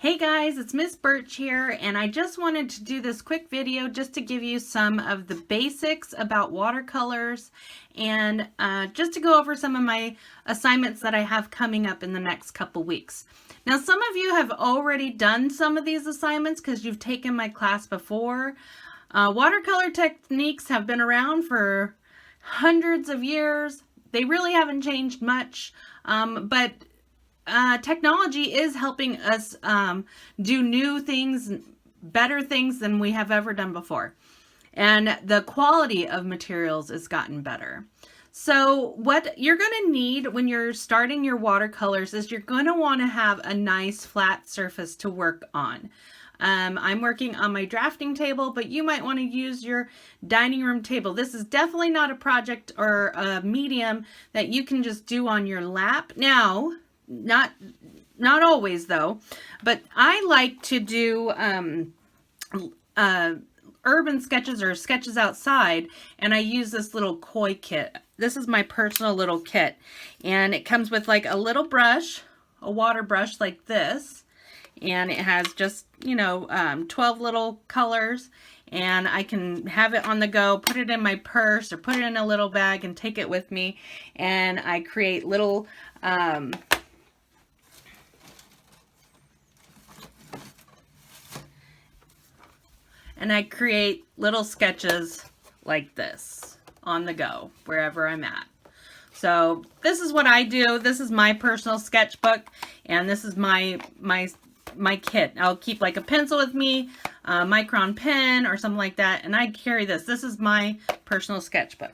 Hey guys, it's Miss Bertsch here, and I just wanted to do this quick video just to give you some of the basics about watercolors and just to go over some of my assignments that I have coming up in the next couple weeks. Now, some of you have already done some of these assignments because you've taken my class before. Watercolor techniques have been around for hundreds of years. They really haven't changed much, but technology is helping us do new things, better things than we have ever done before. And the quality of materials has gotten better. So what you're going to need when you're starting your watercolors is you're going to want to have a nice flat surface to work on. I'm working on my drafting table, but you might want to use your dining room table. This is definitely not a project or a medium that you can just do on your lap. Now, not always though, but I like to do urban sketches or sketches outside, and I use this little koi kit. This is my personal little kit, and it comes with like a little brush, a water brush like this, and it has just 12 little colors, and I can have it on the go, put it in my purse or put it in a little bag and take it with me. And I create little sketches like this on the go, wherever I'm at. So this is what I do. This is my personal sketchbook, and this is my kit. I'll keep like a pencil with me, a micron pen or something like that, and I carry this. This is my personal sketchbook.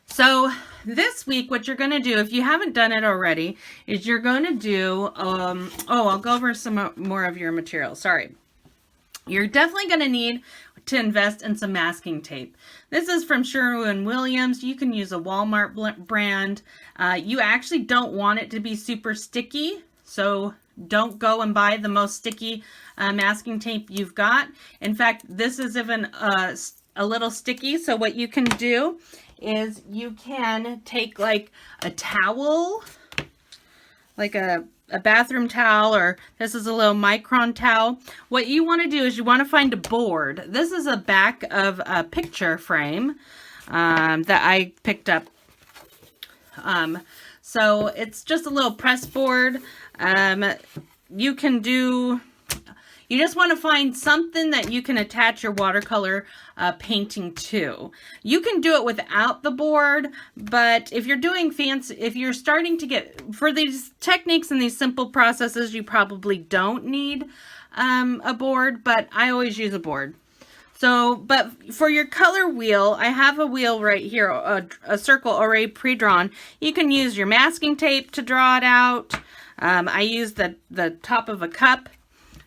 So this week, what you're going to do, if you haven't done it already, is you're going to do, I'll go over some more of your material. Sorry. You're definitely going to need to invest in some masking tape. This is from Sherwin-Williams. You can use a Walmart brand. You actually don't want it to be super sticky, so don't go and buy the most sticky masking tape you've got. In fact, this is even a little sticky, so what you can do is you can take like a towel, like a bathroom towel, or this is a little micron towel. What you want to do is you want to find a board. This is a back of a picture frame that I picked up. So it's just a little press board. You just want to find something that you can attach your watercolor painting to. You can do it without the board, but if you're doing fancy, if you're starting to get, for these techniques and these simple processes, you probably don't need a board, but I always use a board. So, but for your color wheel, I have a wheel right here, a circle already pre-drawn. You can use your masking tape to draw it out. I use the top of a cup.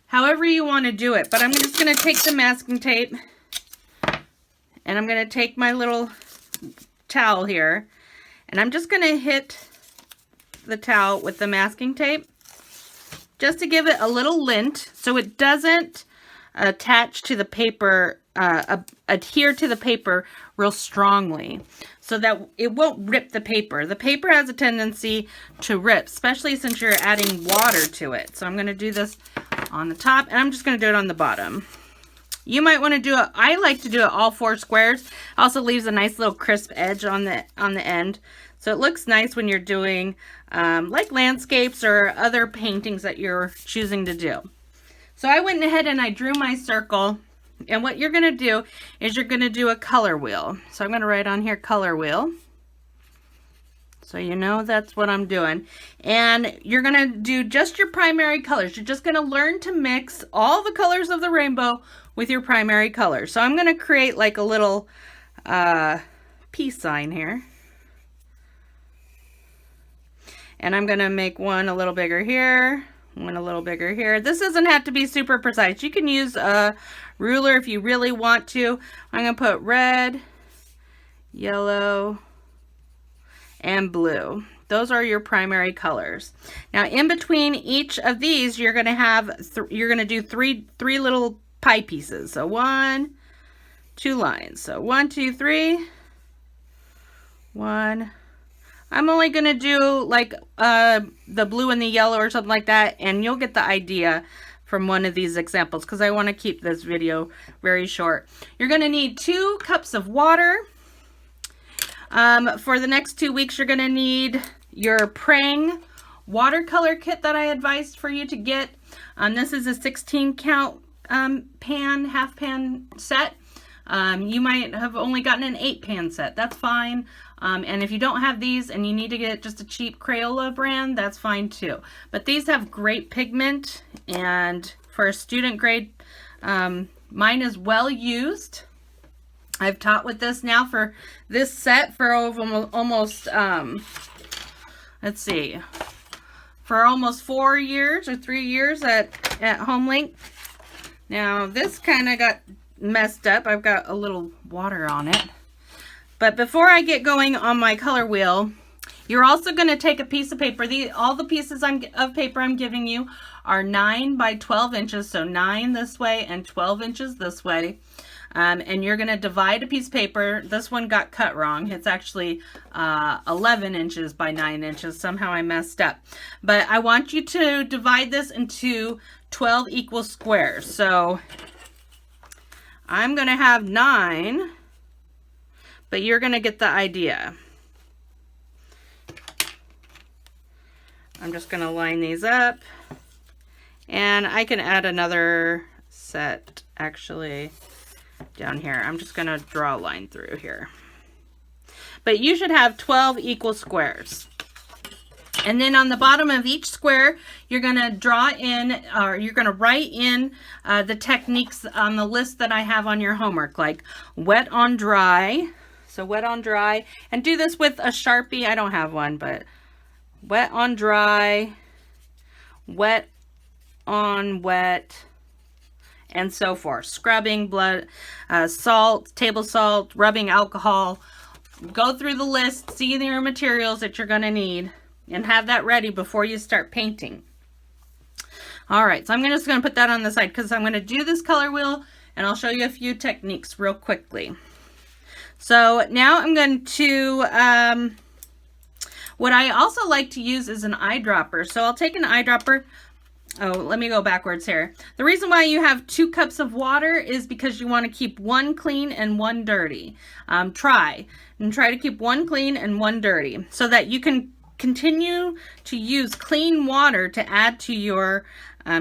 However you want to do it, but I'm just going to take the masking tape, and I'm going to take my little towel here, and I'm just going to hit the towel with the masking tape just to give it a little lint so it doesn't attach to the paper, adhere to the paper real strongly, so that it won't rip the paper. The paper has a tendency to rip, especially since you're adding water to it. So I'm going to do this on the top, and I'm just going to do it on the bottom. You might want to do it, I like to do it all 4 squares. Also leaves a nice little crisp edge on the end. So it looks nice when you're doing like landscapes or other paintings that you're choosing to do. So I went ahead and I drew my circle, and what you're going to do is you're going to do a color wheel. So I'm going to write on here color wheel, so you know that's what I'm doing. And you're going to do just your primary colors. You're just going to learn to mix all the colors of the rainbow with your primary colors. So I'm going to create like a little peace sign here. And I'm going to make one a little bigger here, one a little bigger here. This doesn't have to be super precise. You can use a ruler if you really want to. I'm going to put red, yellow, and blue. Those are your primary colors. Now in between each of these, you're going to have you're going to do three little pie pieces. So 1, 2 lines. So 1, 2, 3. 1. I'm only going to do like the blue and the yellow or something like that, and you'll get the idea from one of these examples because I want to keep this video very short. You're going to need 2 cups of water. For the next 2 weeks, you're going to need your Prange watercolor kit that I advised for you to get. This is a 16 count pan, half pan set. You might have only gotten an 8 pan set. That's fine. And if you don't have these and you need to get just a cheap Crayola brand, that's fine too. But these have great pigment, and for a student grade, mine is well used. I've taught with this now for this set for over almost, let's see, for almost 4 years or 3 years at HomeLink. Now this kind of got messed up. I've got a little water on it. But before I get going on my color wheel, you're also going to take a piece of paper. All the pieces of paper I'm giving you are 9 by 12 inches. So 9 this way and 12 inches this way. And you're going to divide a piece of paper. This one got cut wrong. It's actually 11 inches by 9 inches. Somehow I messed up. But I want you to divide this into 12 equal squares. So I'm going to have 9. But you're going to get the idea. I'm just going to line these up. And I can add another set actually down here. I'm just going to draw a line through here. But you should have 12 equal squares. And then on the bottom of each square, you're going to draw in, or you're going to write in the techniques on the list that I have on your homework, like wet on dry. So wet on dry, and do this with a Sharpie. I don't have one, but wet on dry, wet on wet, and so forth. Scrubbing, blood, salt, table salt, rubbing alcohol. Go through the list, see your materials that you're going to need, and have that ready before you start painting. All right, so I'm just going to put that on the side because I'm going to do this color wheel, and I'll show you a few techniques real quickly. So now I'm going to, what I also like to use is an eyedropper. So I'll take an eyedropper. Oh, let me go backwards here. The reason why you have 2 cups of water is because you want to keep one clean and one dirty. Try to keep one clean and one dirty so that you can continue to use clean water to add to your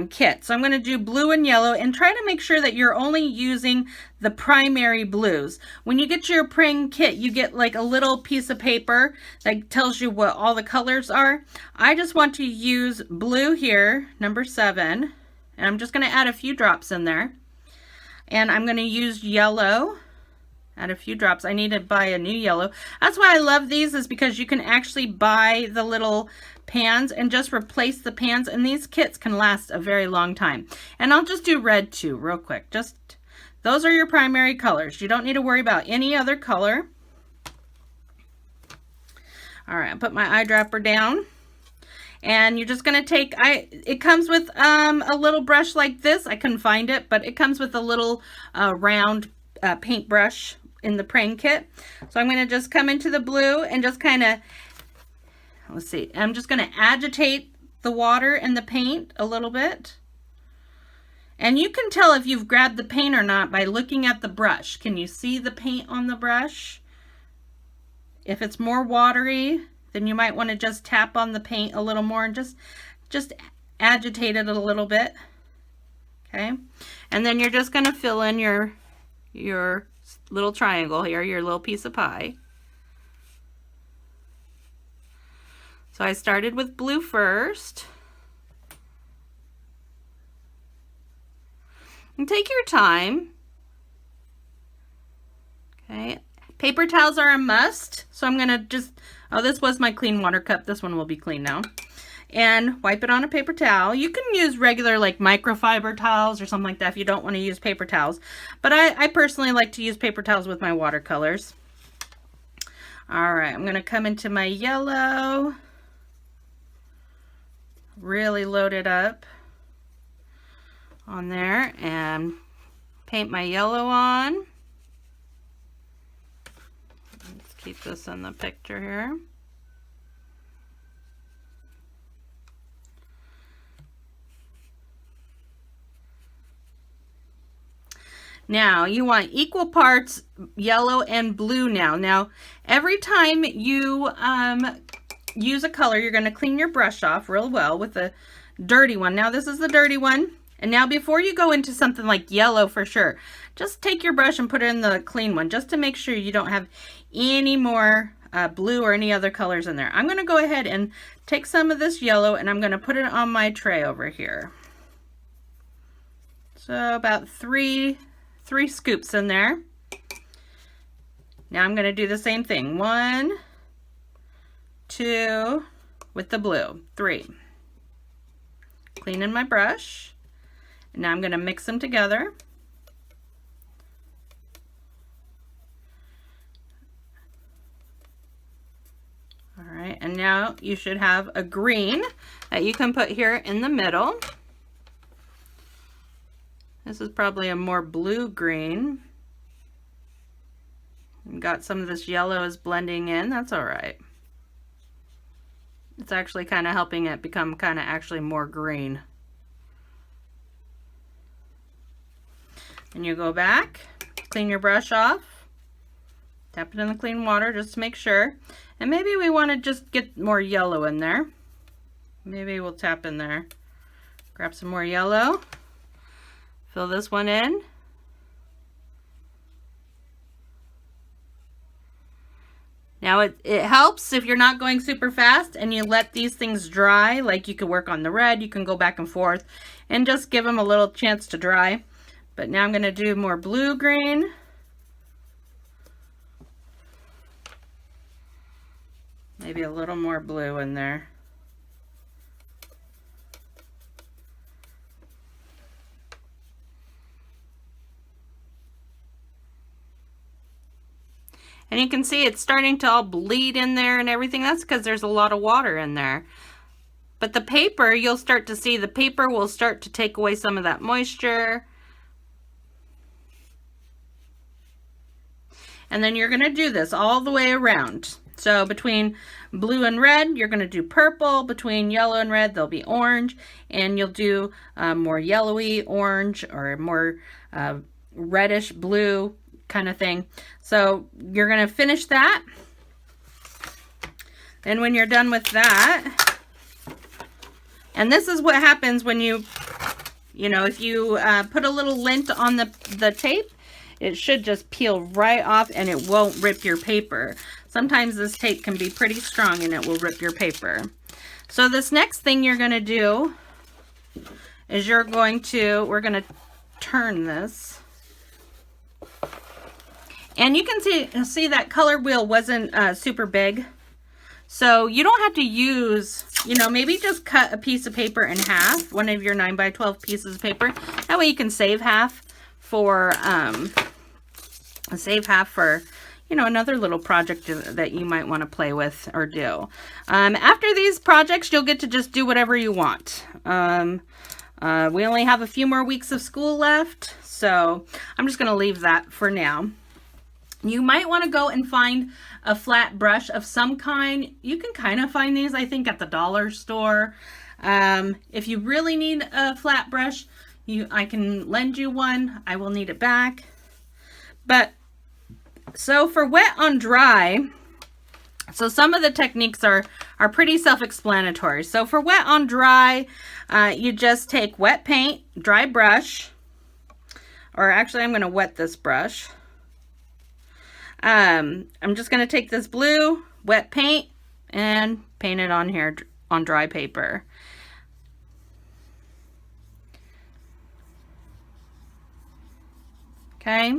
kit. So I'm going to do blue and yellow, and try to make sure that you're only using the primary blues. When you get your Prange kit, you get like a little piece of paper that tells you what all the colors are. I just want to use blue here, number 7, and I'm just going to add a few drops in there. And I'm going to use yellow, add a few drops. I need to buy a new yellow. That's why I love these, is because you can actually buy the little pans and just replace the pans, and these kits can last a very long time. And I'll just do red too real quick. Just those are your primary colors. You don't need to worry about any other color. All right, I'll put my eyedropper down, and you're just going to take, it comes with a little brush like this. I couldn't find it, but it comes with a little round paintbrush in the Prange kit. So I'm going to just come into the blue and just kind of, let's see, I'm just going to agitate the water and the paint a little bit. And you can tell if you've grabbed the paint or not by looking at the brush. Can you see the paint on the brush? If it's more watery, then you might want to just tap on the paint a little more and just agitate it a little bit. Okay? And then you're just going to fill in your little triangle here, your little piece of pie. So I started with blue first. And take your time. Okay. Paper towels are a must. So I'm going to just, oh, this was my clean water cup. This one will be clean now. And wipe it on a paper towel. You can use regular like microfiber towels or something like that if you don't want to use paper towels. But I personally like to use paper towels with my watercolors. All right, I'm going to come into my yellow. Really load it up on there and paint my yellow on. Let's keep this in the picture here. Now you want equal parts yellow and blue now. Now every time you use a color, you're going to clean your brush off real well with a dirty one. Now this is the dirty one. And now before you go into something like yellow for sure, just take your brush and put it in the clean one just to make sure you don't have any more blue or any other colors in there. I'm going to go ahead and take some of this yellow and I'm going to put it on my tray over here. So about three scoops in there. Now I'm going to do the same thing. 1, 2 with the blue. 3. Cleaning my brush. And now I'm going to mix them together. All right, and now you should have a green that you can put here in the middle. This is probably a more blue green. We've got some of this yellow is blending in. That's all right. It's actually kind of helping it become kind of actually more green. And you go back, clean your brush off, tap it in the clean water just to make sure. And maybe we want to just get more yellow in there. Maybe we'll tap in there. Grab some more yellow. Fill this one in. Now it helps if you're not going super fast and you let these things dry. Like you could work on the red, you can go back and forth and just give them a little chance to dry. But now I'm going to do more blue green. Maybe a little more blue in there. And you can see it's starting to all bleed in there and everything. That's because there's a lot of water in there. But the paper, you'll start to see the paper will start to take away some of that moisture. And then you're going to do this all the way around. So between blue and red, you're going to do purple. Between yellow and red, there'll be orange. And you'll do more yellowy orange or more reddish blue kind of thing. So you're going to finish that. And when you're done with that, and this is what happens when you know, if you put a little lint on the tape, it should just peel right off and it won't rip your paper. Sometimes this tape can be pretty strong and it will rip your paper. So this next thing you're going to do is we're going to turn this. And you can see that color wheel wasn't super big. So you don't have to use, you know, maybe just cut a piece of paper in half, one of your 9 by 12 pieces of paper. That way you can save half for, you know, another little project that you might want to play with or do. After these projects, you'll get to just do whatever you want. We only have a few more weeks of school left, so I'm just going to leave that for now. You might want to go and find a flat brush of some kind. You can kind of find these, I think, at the dollar store. If you really need a flat brush, I can lend you one. I will need it back. But so for wet on dry, so some of the techniques are pretty self-explanatory. So for wet on dry, you just take wet paint, dry brush, or actually I'm going to wet this brush. I'm just going to take this blue wet paint and paint it on here on dry paper. Okay.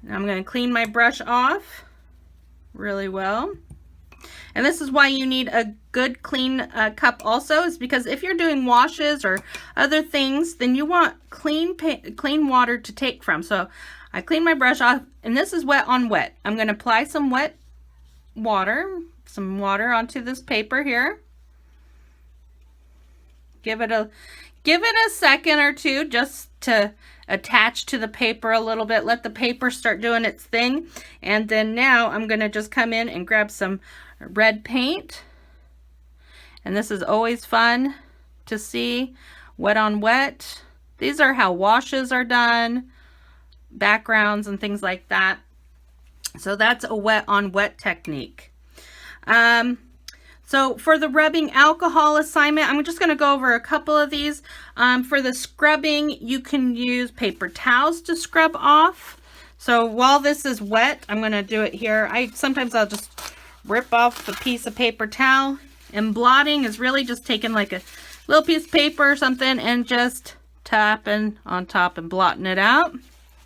Now I'm going to clean my brush off really well. And this is why you need a good clean cup also, is because if you're doing washes or other things, then you want clean water to take from. So I clean my brush off, and this is wet on wet. I'm going to apply some wet water, onto this paper here. Give it a second or two just to attach to the paper a little bit. Let the paper start doing its thing. And then now I'm going to just come in and grab some red paint. And this is always fun to see, wet on wet. These are how washes are done, backgrounds and things like that. So that's a wet on wet technique. So for the rubbing alcohol assignment, I'm just going to go over a couple of these. For the scrubbing, you can use paper towels to scrub off. So while this is wet, I'm going to do it here. Sometimes I'll just rip off the piece of paper towel. And blotting is really just taking like a little piece of paper or something and just tapping on top and blotting it out.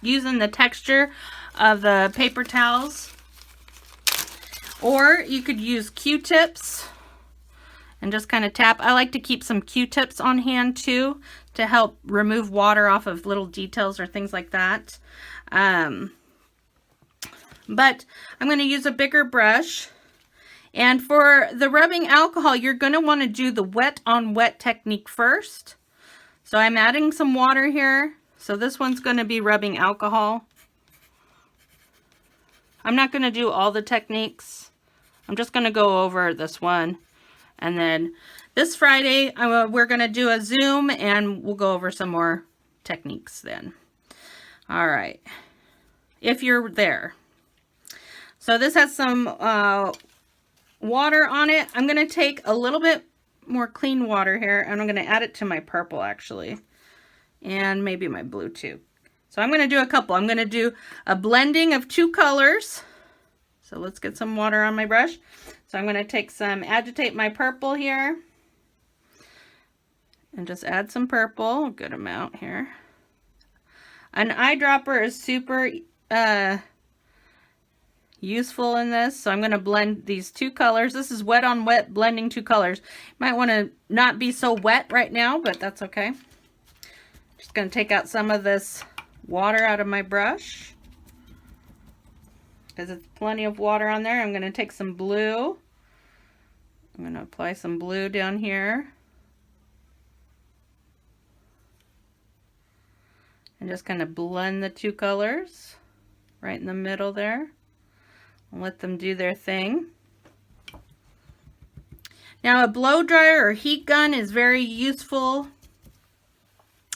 Using the texture of the paper towels. Or you could use Q-tips and just kind of tap. I like to keep some Q-tips on hand too to help remove water off of little details or things like that. But I'm going to use a bigger brush. And for the rubbing alcohol, you're going to want to do the wet on wet technique first. So I'm adding some water here. So this one's going to be rubbing alcohol. I'm not going to do all the techniques. I'm just going to go over this one. And then this Friday, we're going to do a Zoom and we'll go over some more techniques then. All right. If you're there. So this has some water on it. I'm going to take a little bit more clean water here and I'm going to add it to my purple actually. And maybe my blue too. So I'm going to do a couple. I'm going to do a blending of two colors. So let's get some water on my brush. So I'm going to take some, agitate my purple here. And just add some purple, a good amount here. An eyedropper is super useful in this. So I'm going to blend these two colors. This is wet on wet, blending two colors. Might want to not be so wet right now, but that's okay. Just going to take out some of this water out of my brush. Because it's plenty of water on there. I'm going to take some blue. I'm going to apply some blue down here. And just kind of blend the two colors right in the middle there. And let them do their thing. Now a blow dryer or heat gun is very useful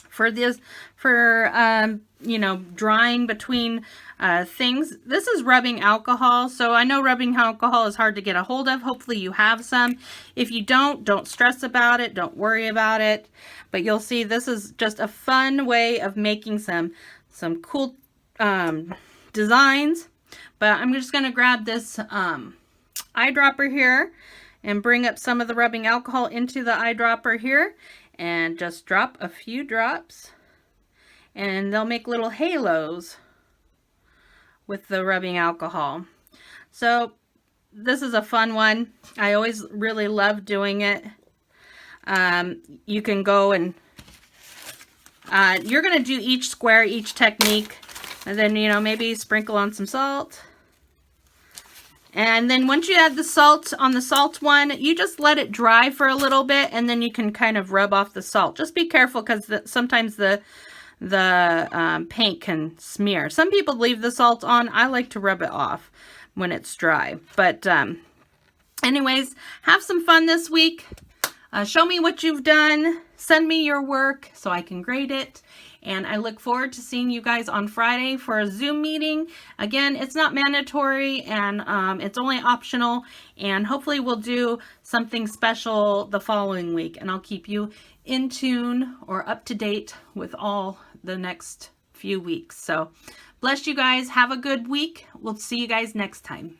for this, you know, drying between things. This is rubbing alcohol. So I know rubbing alcohol is hard to get a hold of. Hopefully you have some. If you don't stress about it. Don't worry about it. But you'll see this is just a fun way of making some cool designs. But I'm just going to grab this eyedropper here and bring up some of the rubbing alcohol into the eyedropper here and just drop a few drops. And they'll make little halos with the rubbing alcohol. So this is a fun one. I always really love doing it. You can go and you're going to do each square, each technique, and then, you know, maybe sprinkle on some salt. And then once you add the salt on the salt one, you just let it dry for a little bit, and then you can kind of rub off the salt. Just be careful because sometimes the paint can smear. Some people leave the salt on. I like to rub it off when it's dry. But anyways, have some fun this week. Show me what you've done. Send me your work so I can grade it. And I look forward to seeing you guys on Friday for a Zoom meeting. Again, it's not mandatory and it's only optional. And hopefully we'll do something special the following week. And I'll keep you in tune or up to date with all the next few weeks. So bless you guys. Have a good week. We'll see you guys next time.